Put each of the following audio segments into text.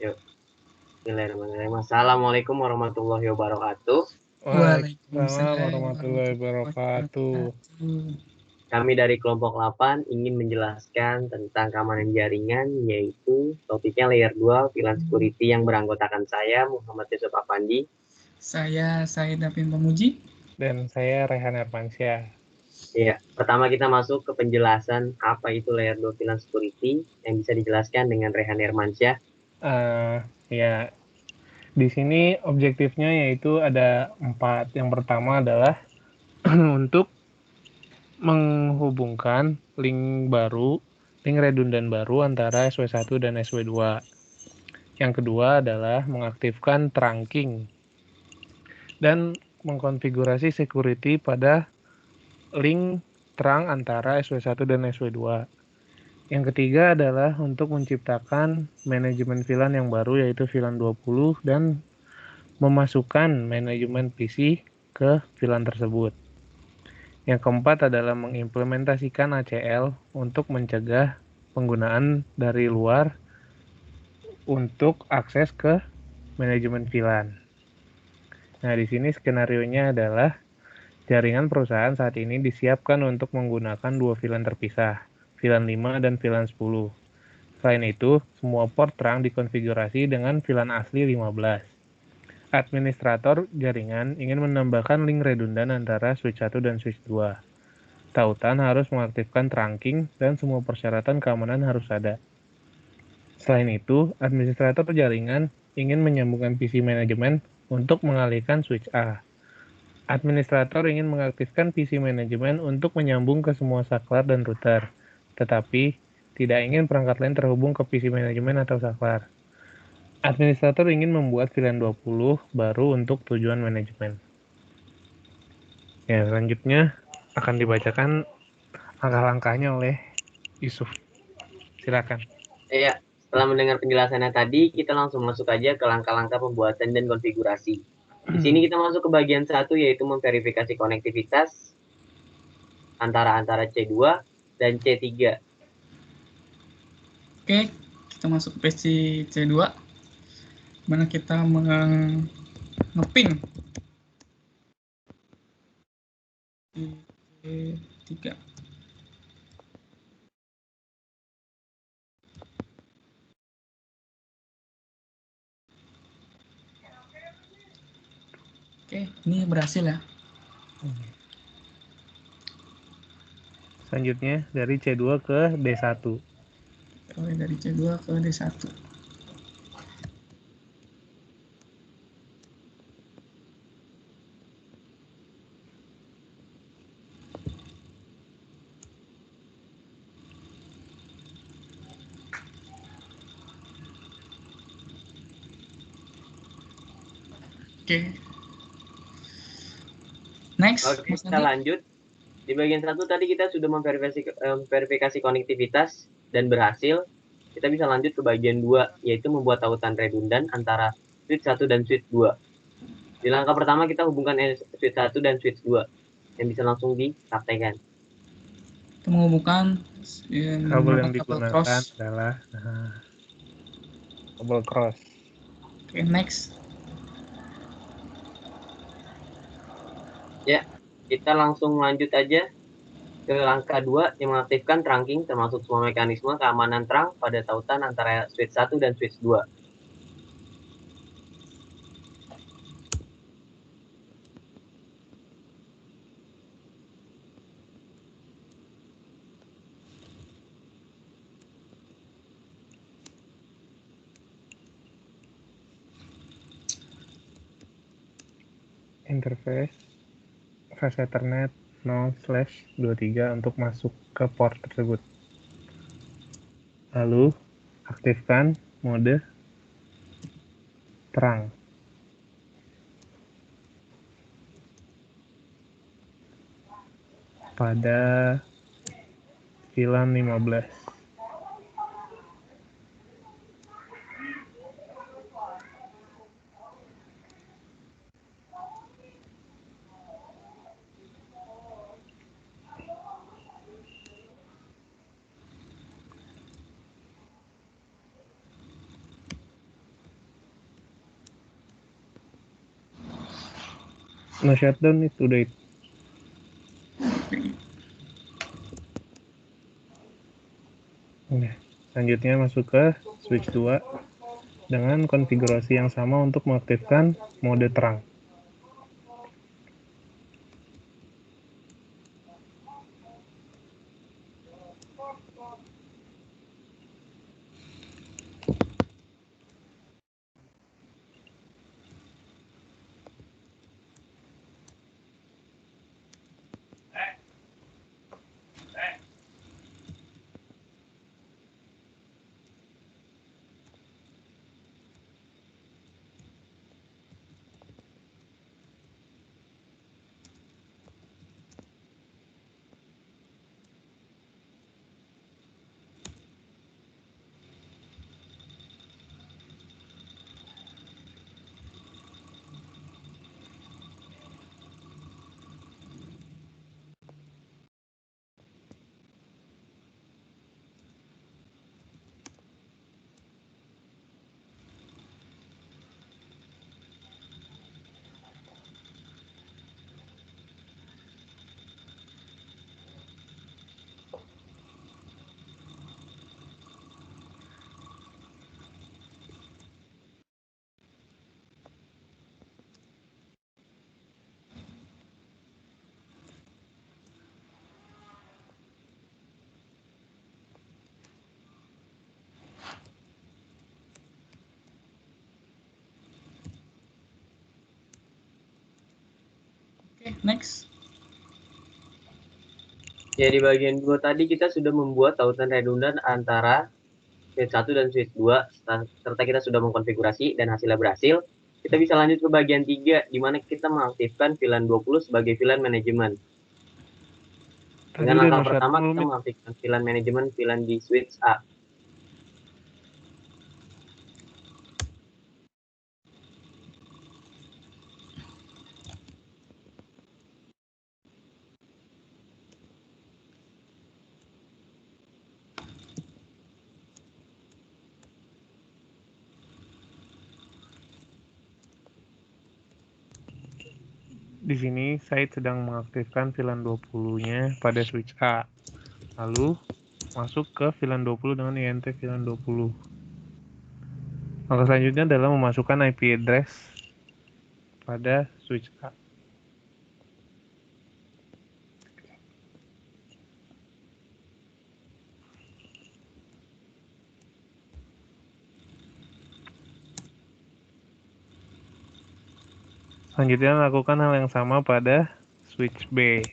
Yuk, bismillahirrahmanirrahim. Assalamualaikum warahmatullahi wabarakatuh. Waalaikumsalam warahmatullahi wabarakatuh. Kami dari kelompok 8 ingin menjelaskan tentang keamanan jaringan, yaitu topiknya layer 2 VLAN security yang beranggotakan saya, Muhammad Yusuf Afandi. Saya Said Dapin Pemuji. Dan saya Rehan Armansyah. Ya, pertama kita masuk ke penjelasan apa itu layer 2 VLAN security yang bisa dijelaskan dengan Rehan Armansyah. Ya, di sini objektifnya yaitu ada 4. Yang pertama adalah untuk menghubungkan link redundan baru antara SW1 dan SW2. Yang kedua adalah mengaktifkan trunking dan mengkonfigurasi security pada link trunk antara SW1 dan SW2. Yang ketiga adalah untuk menciptakan manajemen VLAN yang baru yaitu VLAN 20 dan memasukkan manajemen PC ke VLAN tersebut. Yang keempat adalah mengimplementasikan ACL untuk mencegah penggunaan dari luar untuk akses ke manajemen VLAN. Nah, di sini skenarionya adalah jaringan perusahaan saat ini disiapkan untuk menggunakan 2 VLAN terpisah, VLAN 5 dan VLAN 10. Selain itu, semua port trunk dikonfigurasi dengan VLAN asli 15. Administrator jaringan ingin menambahkan link redundan antara switch 1 dan switch 2. Tautan harus mengaktifkan trunking dan semua persyaratan keamanan harus ada. Selain itu, administrator jaringan ingin menyambungkan PC manajemen untuk mengalihkan switch A. Administrator ingin mengaktifkan PC manajemen untuk menyambung ke semua saklar dan router, tetapi tidak ingin perangkat lain terhubung ke PC manajemen atau saklar. Administrator ingin membuat VLAN 20 baru untuk tujuan manajemen. Ya, selanjutnya akan dibacakan langkah-langkahnya oleh Yusuf. Silakan. Ya, setelah mendengar penjelasannya tadi, kita langsung masuk aja ke langkah-langkah pembuatan dan konfigurasi. Di sini kita masuk ke bagian 1, yaitu memverifikasi konektivitas antara C2 dan C3. Oke, kita masuk ke PC C2. Mana kita ngeping C3. Oke, ini berhasil ya. Selanjutnya dari C2 ke D1. Mulai dari C2 ke D1. Oke. Next. Oke, kita lanjut. Di bagian 1 tadi kita sudah memverifikasi konektivitas dan berhasil. Kita bisa lanjut ke bagian 2, yaitu membuat tautan redundan antara switch 1 dan switch 2. Di langkah pertama kita hubungkan switch 1 dan switch 2 yang bisa langsung dipraktekkan. Kita menghubungkan kabel yang digunakan adalah kabel cross. Oke, next. Ya, kita langsung lanjut aja ke langkah 2 yang mengaktifkan trunking termasuk semua mekanisme keamanan trunk pada tautan antara switch 1 dan switch 2. Interface flash Ethernet 0/23 untuk masuk ke port tersebut. Lalu aktifkan mode terang. Pada VLAN 15. No shutdown itu udah itu. Nah, selanjutnya masuk ke switch 2 dengan konfigurasi yang sama untuk mengaktifkan mode terang. Oke, next. Ya, di bagian 2 tadi kita sudah membuat tautan redundan antara switch 1 dan switch 2, serta kita sudah mengkonfigurasi dan hasilnya berhasil. Kita bisa lanjut ke bagian 3, di mana kita mengaktifkan VLAN 20 sebagai VLAN manajemen. Dengan langkah pertama, kita mengaktifkan VLAN manajemen VLAN di switch A. Di sini saya sedang mengaktifkan VLAN 20-nya pada switch A. Lalu masuk ke VLAN 20 dengan INT VLAN 20. Langkah selanjutnya adalah memasukkan IP address pada switch A. Selanjutnya lakukan hal yang sama pada switch B.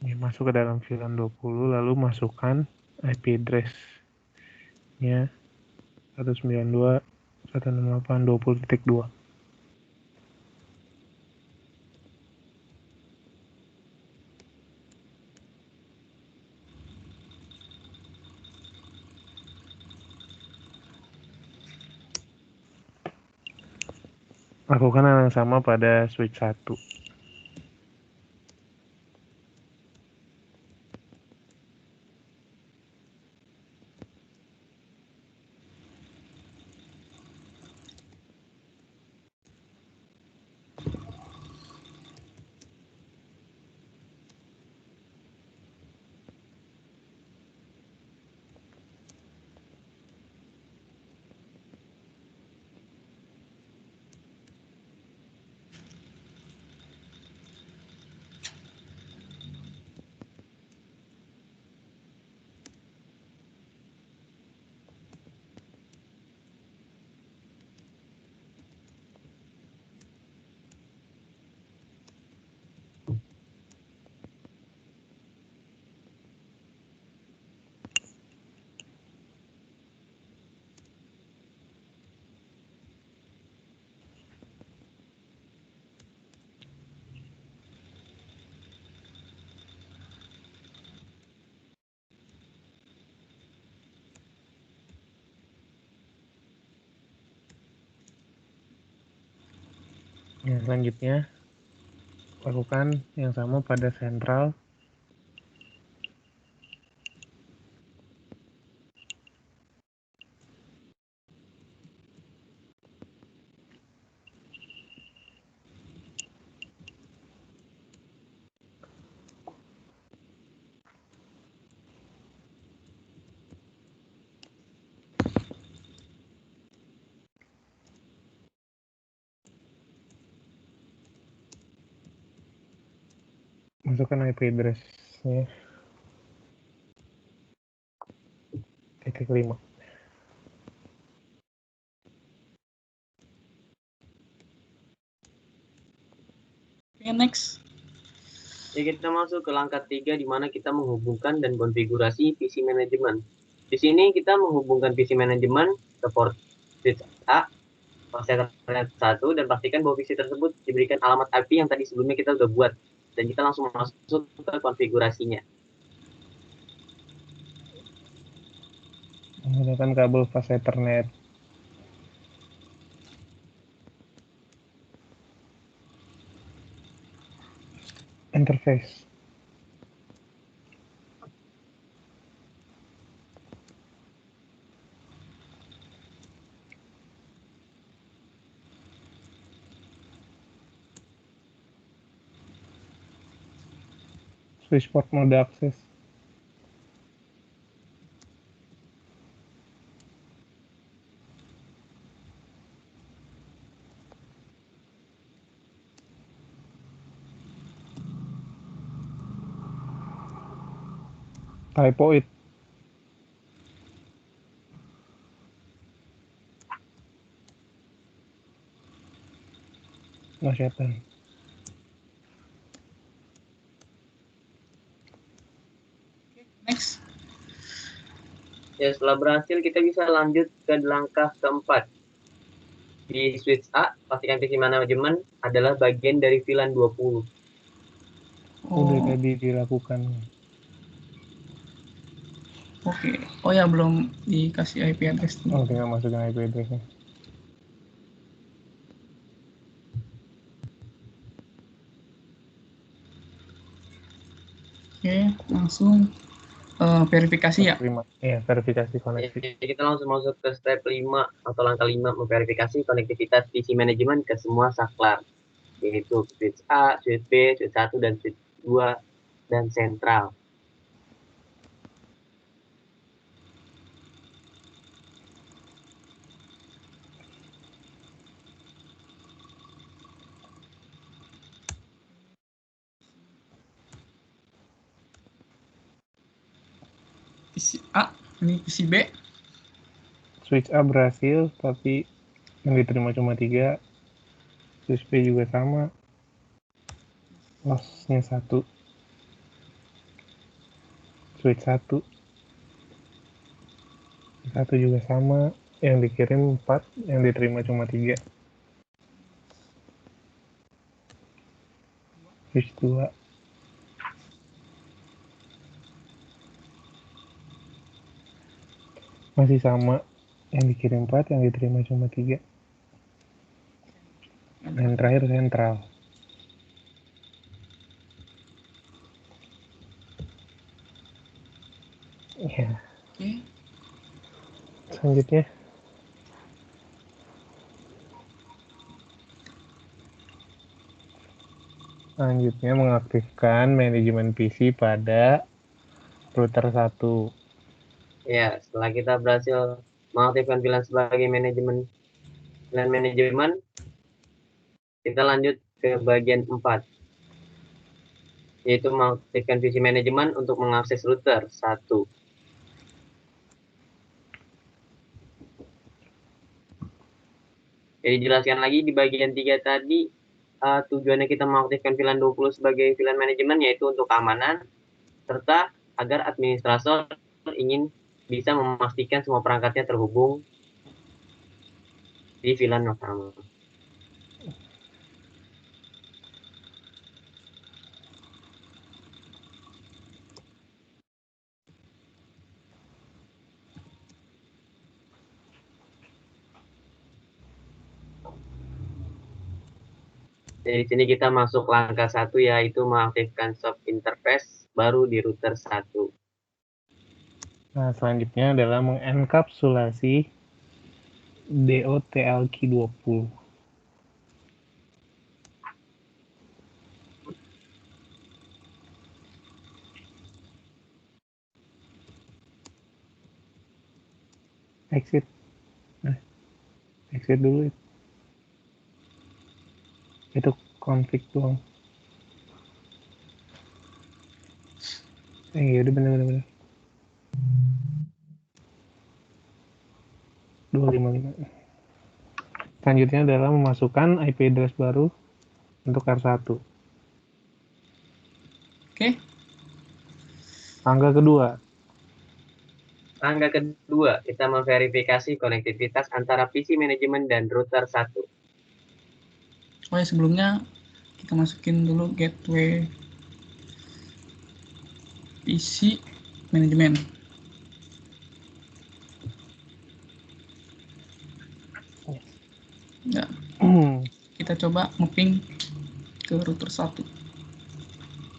Ini masuk ke dalam VLAN 20 lalu masukkan IP address-nya 192.168.20.2. Lakukan hal yang sama pada switch 1. Ya, selanjutnya lakukan yang sama pada sentral. Masukkan IP address-nya .5. Oke, next. Ya, kita masuk ke langkah 3 di mana kita menghubungkan dan konfigurasi PC manajemen. Di sini kita menghubungkan PC manajemen ke port switch A, port Ethernet 1, dan pastikan bahwa PC tersebut diberikan alamat IP yang tadi sebelumnya kita udah buat. Dan kita langsung masuk ke konfigurasinya. Menggunakan kabel fast Ethernet. Interface. Switchport mode akses. Typoid. Masyatan. Next. Ya, setelah berhasil kita bisa lanjut ke langkah keempat. Di switch A, pastikan PC manajemen adalah bagian dari VLAN 20. Udah Oh, tadi dilakukan. oke. Oh ya, belum dikasih IP address Oh, dulu. tinggal masukin IP address-nya. Oke, langsung verifikasi ya. Step 5. Ya, verifikasi koneksi. Kita langsung masuk ke step 5 atau langkah 5 memverifikasi konektivitas PC manajemen ke semua saklar, yaitu switch A, switch B, switch 1, dan switch 2, dan sentral. PC A, ini PC B. Switch A berhasil, tapi yang diterima cuma 3. Switch B juga sama. Loss-nya 1. Switch 1. 1 juga sama. Yang dikirim 4, yang diterima cuma 3. Switch 2. Masih sama. Yang dikirim 4, yang diterima cuma 3. Dan terakhir sentral. Ya, Oke. selanjutnya mengaktifkan manajemen PC pada router 1. Ya, setelah kita berhasil mengaktifkan VLAN sebagai VLAN manajemen, kita lanjut ke bagian 4, yaitu mengaktifkan PC manajemen untuk mengakses router 1. Jadi jelaskan lagi di bagian 3 tadi, tujuannya kita mengaktifkan VLAN 20 sebagai VLAN manajemen yaitu untuk keamanan, serta agar administrator ingin bisa memastikan semua perangkatnya terhubung di VLAN yang sama. Jadi di sini kita masuk langkah 1 yaitu mengaktifkan soft interface baru di router 1. Nah, selanjutnya adalah mengenkapsulasi DOTLQ20. Exit. Exit dulu. Itu config doang. Iya udah bener. 255. Selanjutnya adalah memasukkan IP address baru untuk R1. Oke. Langkah kedua, Langkah kedua, kita memverifikasi konektivitas antara PC manajemen dan router 1. Oh ya, sebelumnya kita masukin dulu gateway PC manajemen. Ya, kita coba mapping ke router 1.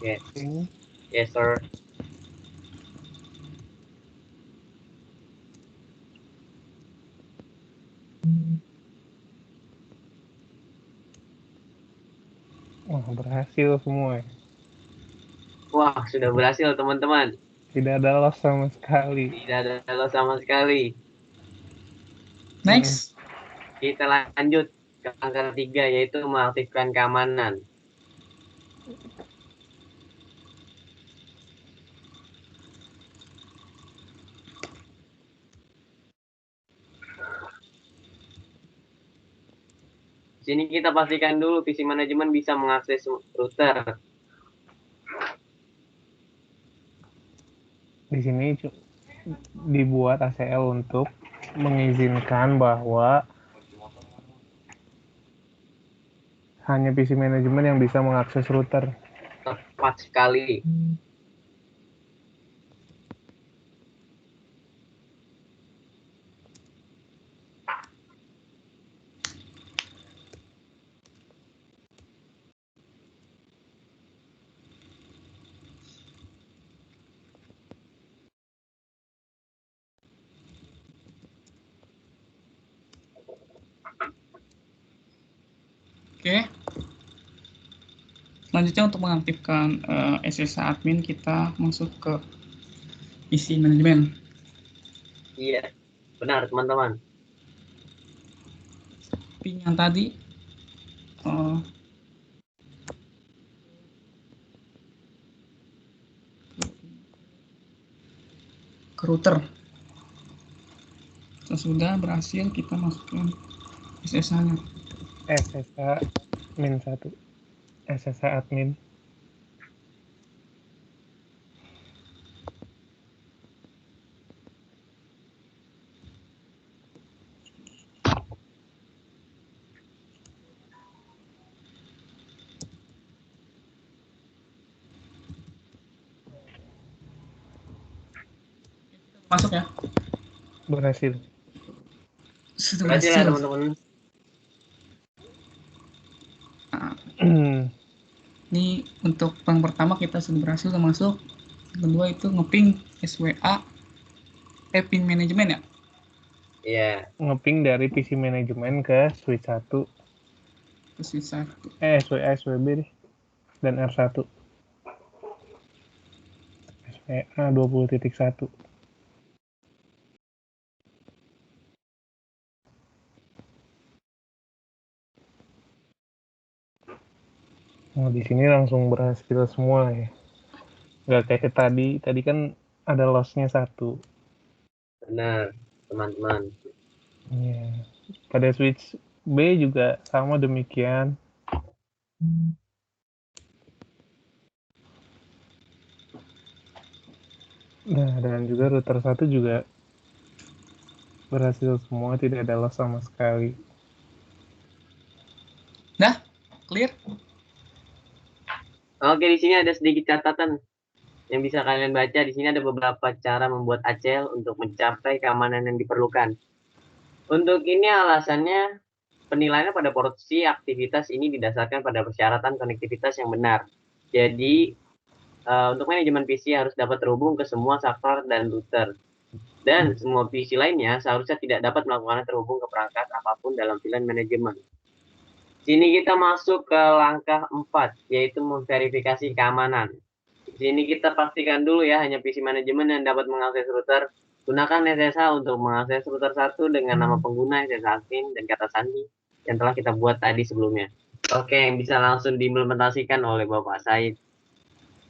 Yes. Yes, sir. wah berhasil semua. Wah, sudah berhasil teman-teman. Tidak ada loss sama sekali. Tidak ada loss sama sekali. Next. Kita lanjut ke langkah 3 yaitu mengaktifkan keamanan. Di sini kita pastikan dulu PC manajemen bisa mengakses router. Di sini dibuat ACL untuk mengizinkan bahwa hanya PC manajemen yang bisa mengakses router. Tepat sekali. Oke. Selanjutnya untuk mengaktifkan SSH admin, kita masuk ke PC manajemen. Iya, benar teman-teman. Ping yang tadi ke router. Sesudah berhasil, kita masukkan SSH-nya. SSH min 1. SSH admin. Masuk ya. Berhasil. Sudah Berhasil ya teman-teman. Nah, ini untuk yang pertama kita sudah berhasil masuk. Yang kedua itu ngeping SWA ping manajemen ya. Iya. Ngeping dari PC manajemen ke switch 1. Ke switch 1. SWA SWB deh. Dan R1. SWA 20.1. Nah, di sini langsung berhasil semua ya. Nggak kayak tadi. Tadi kan ada loss-nya 1. Benar, teman-teman. Ya. Pada switch B juga sama demikian. Nah, dan juga router 1 juga berhasil semua, tidak ada loss sama sekali. Dah, clear? Oke, di sini ada sedikit catatan yang bisa kalian baca. Di sini ada beberapa cara membuat ACL untuk mencapai keamanan yang diperlukan. Untuk ini alasannya penilaiannya pada porsi aktivitas ini didasarkan pada persyaratan konektivitas yang benar. Jadi untuk manajemen PC harus dapat terhubung ke semua server dan router. Dan semua PC lainnya seharusnya tidak dapat melakukannya terhubung ke perangkat apapun dalam VLAN manajemen. Sini kita masuk ke langkah 4, yaitu memverifikasi keamanan. Di sini kita pastikan dulu ya, hanya PC manajemen yang dapat mengakses router. Gunakan SSH untuk mengakses router 1 dengan nama pengguna, SSH admin, dan kata sandi yang telah kita buat tadi sebelumnya. Oke, yang bisa langsung diimplementasikan oleh Bapak Said.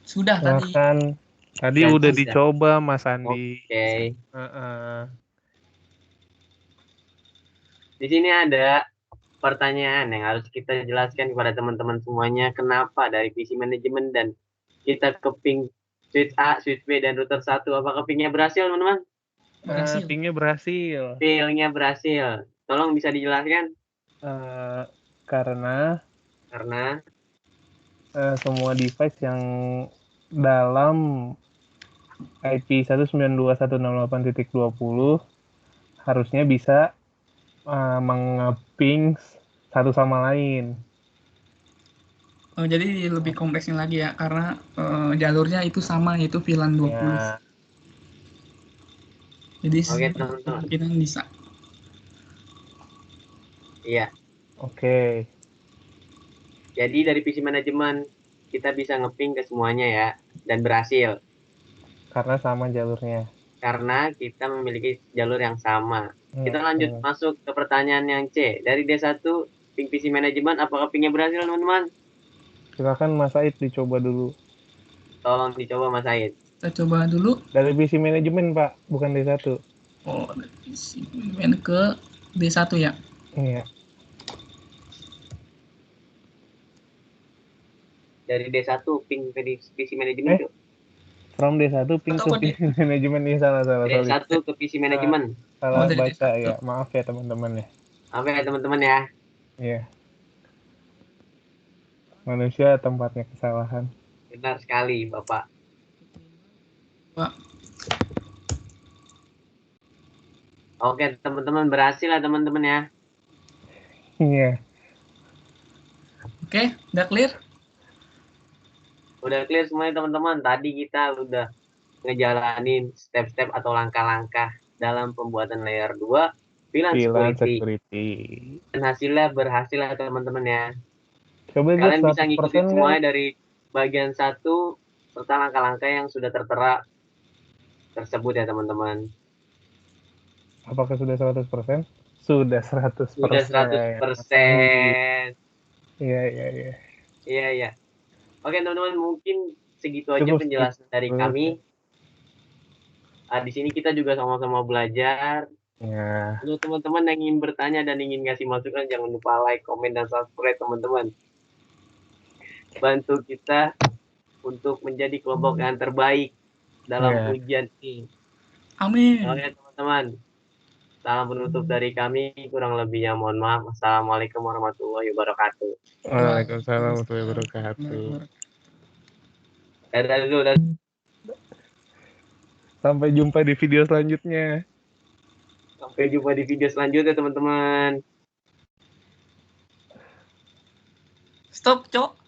Sudah tadi. Silahkan. Tadi Dan udah sudah. dicoba Mas Andi. Oke. Heeh. Di sini ada pertanyaan yang harus kita jelaskan kepada teman-teman semuanya. Kenapa dari PC manajemen dan kita ke ping switch A, switch B, dan router 1. Apakah pingnya berhasil, teman-teman? Berhasil. Pingnya berhasil. Pingnya berhasil. Tolong bisa dijelaskan. Karena Karena semua device yang dalam IP 192.168.20 harusnya bisa mengeping satu sama lain. Jadi lebih kompleksnya lagi ya, karena jalurnya itu sama, yaitu VLAN 20. Ya, Jadi oke, teman-teman. kemungkinan bisa. Iya. oke. Jadi dari PC manajemen kita bisa ngeping ke semuanya ya, dan berhasil. Karena sama jalurnya. Karena kita memiliki jalur yang sama. Kita lanjut masuk ke pertanyaan yang C. Dari D1 ping PC manajemen, apakah pingnya berhasil, teman-teman? Silakan Mas Said dicoba dulu. Tolong dicoba Mas Said. Kita coba dulu. Dari PC manajemen Pak, bukan D1. Oh, dari PC manajemen ke D1 ya. Iya. Dari D1 ping PC manajemen. From D1 ping ke PC manajemen. Ini salah. D1 ke PC manajemen. Salah baca ya. Maaf ya teman-teman ya. Maaf ya teman-teman ya. Iya. Manusia tempatnya kesalahan. Benar sekali Bapak. Pak. Oke teman-teman, berhasil lah teman-teman ya. Iya. Oke, udah clear? Udah clear semuanya teman-teman. Tadi kita udah ngejalanin step-step atau langkah-langkah dalam pembuatan layer 2 VLAN security. Dan hasilnya berhasil lah teman-teman ya. Coba kalian bisa ngikutin kan? semuanya dari bagian 1 serta langkah-langkah yang sudah tertera tersebut ya teman-teman. Apakah sudah 100%? Sudah 100%. Sudah 100%. Iya. Oke teman-teman, mungkin segitu aja penjelasan dari kami. Di sini kita juga sama-sama belajar. Ya. Untuk teman-teman yang ingin bertanya dan ingin ngasih masukan, jangan lupa like, komen, dan subscribe teman-teman. Bantu kita untuk menjadi kelompok yang terbaik dalam ujian ini. Amin. Oke teman-teman. Salam penutup dari kami. Kurang lebihnya mohon maaf. Assalamualaikum warahmatullahi wabarakatuh. Waalaikumsalam warahmatullahi wabarakatuh. Dadah dulu. Sampai jumpa di video selanjutnya. Sampai jumpa di video selanjutnya teman-teman. Stop, Cok.